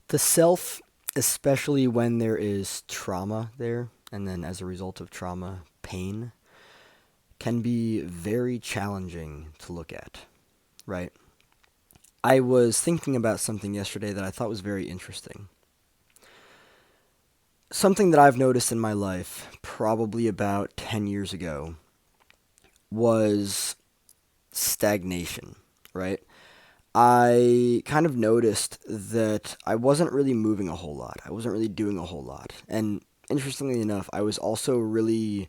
The self, especially when there is trauma there, and then as a result of trauma, pain, can be very challenging to look at, right? I was thinking about something yesterday that I thought was very interesting. Something that I've noticed in my life, probably about 10 years ago, was stagnation, right? I kind of noticed that I wasn't really moving a whole lot. I wasn't really doing a whole lot. And interestingly enough, I was also really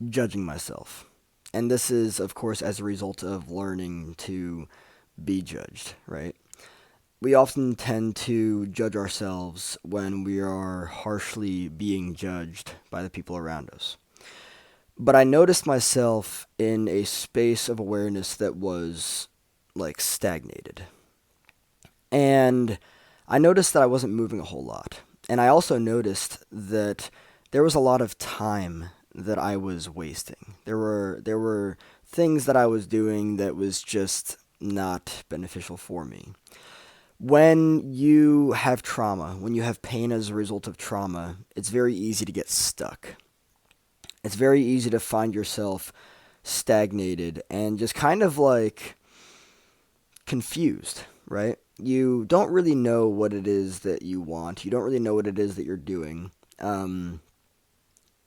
judging myself. And this is, of course, as a result of learning to be judged, right? We often tend to judge ourselves when we are harshly being judged by the people around us. But I noticed myself in a space of awareness that was like stagnated. And I noticed that I wasn't moving a whole lot. And I also noticed that there was a lot of time that I was wasting. There were things that I was doing that was just not beneficial for me. When you have trauma, when you have pain as a result of trauma, it's very easy to get stuck. It's very easy to find yourself stagnated and just kind of like confused, right? You don't really know what it is that you want. You don't really know what it is that you're doing. Um,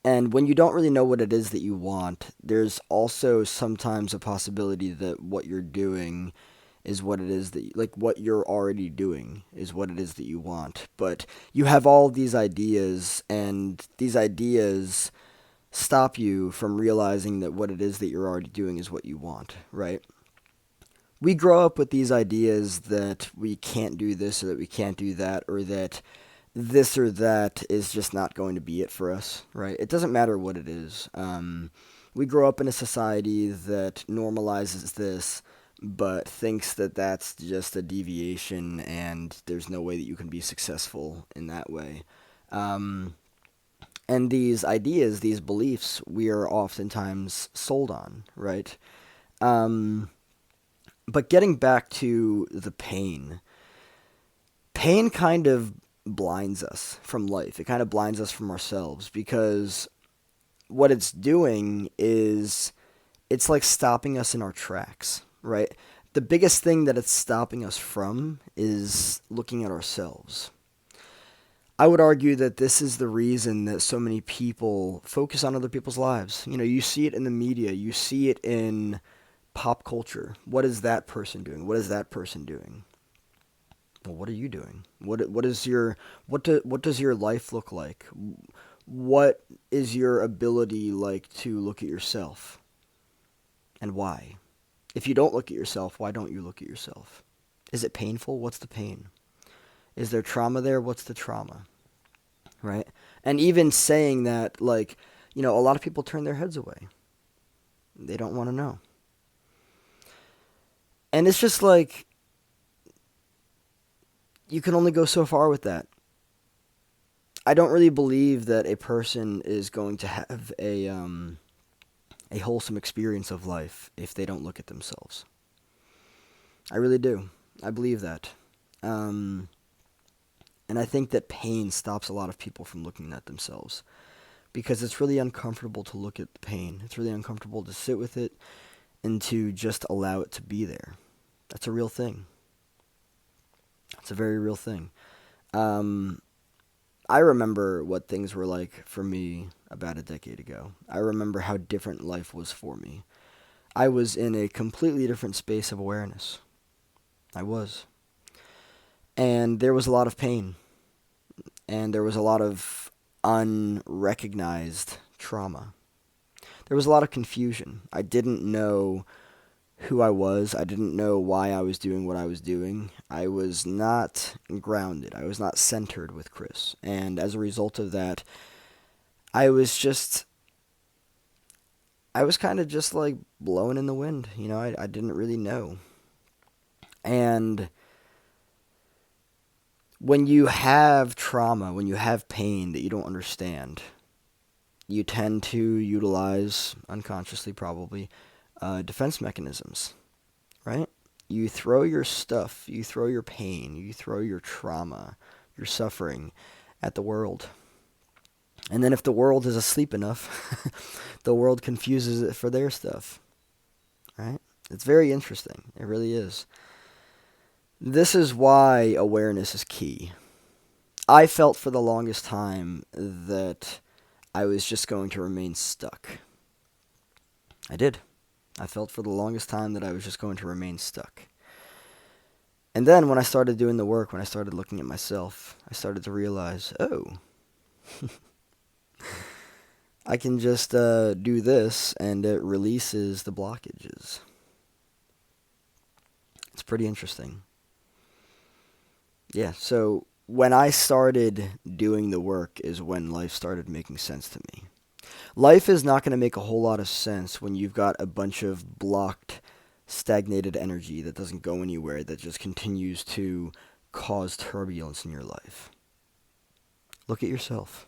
and when you don't really know what it is that you want, there's also sometimes a possibility that what you're doing is what it is that like what you're already doing is what it is that you want. But you have all these ideas, and these ideas stop you from realizing that what it is that you're already doing is what you want, right? We grow up with these ideas that we can't do this or that we can't do that or that this or that is just not going to be it for us, right? It doesn't matter what it is. We grow up in a society that normalizes this but thinks that that's just a deviation and there's no way that you can be successful in that way. Um, and these ideas, these beliefs, we are oftentimes sold on, right? Um, but getting back to the pain, pain kind of blinds us from life. It kind of blinds us from ourselves because what it's doing is it's like stopping us in our tracks, right? The biggest thing that it's stopping us from is looking at ourselves. I would argue that this is the reason that so many people focus on other people's lives. You know, you see it in the media, you see it in pop culture. What is that person doing? What is that person doing? Well, what are you doing? What does your life look like? What is your ability like to look at yourself, and why? If you don't look at yourself, why don't you look at yourself? Is it painful? What's the pain? Is there trauma there? What's the trauma? Right? And even saying that, like, a lot of people turn their heads away. They don't want to know. And it's just like, you can only go so far with that. I don't really believe that a person is going to have a wholesome experience of life if they don't look at themselves. I really do. I believe that. Um, and I think that pain stops a lot of people from looking at themselves because it's really uncomfortable to look at the pain. It's really uncomfortable to sit with it and to just allow it to be there. That's a real thing. It's a very real thing. Um, I remember what things were like for me about a decade ago. I remember how different life was for me. I was in a completely different space of awareness. I was. And there was a lot of pain. And there was a lot of unrecognized trauma. There was a lot of confusion. I didn't know who I was. I didn't know why I was doing what I was doing. I was not grounded. I was not centered with Chris. And as a result of that, I was just, I was kind of just like blowing in the wind. I didn't really know. And when you have trauma, when you have pain that you don't understand, you tend to utilize, unconsciously probably, defense mechanisms, right? You throw your stuff, you throw your pain, you throw your trauma your suffering at the world. And then if the world is asleep enough, the world confuses it for their stuff. Right? It's very interesting. It really is. This is why awareness is key. I felt for the longest time that I was just going to remain stuck. I did. I felt for the longest time that I was just going to remain stuck. And then when I started doing the work, when I started looking at myself, I started to realize, oh, I can just do this and it releases the blockages. It's pretty interesting. Yeah, so when I started doing the work is when life started making sense to me. Life is not going to make a whole lot of sense when you've got a bunch of blocked, stagnated energy that doesn't go anywhere, that just continues to cause turbulence in your life. Look at yourself.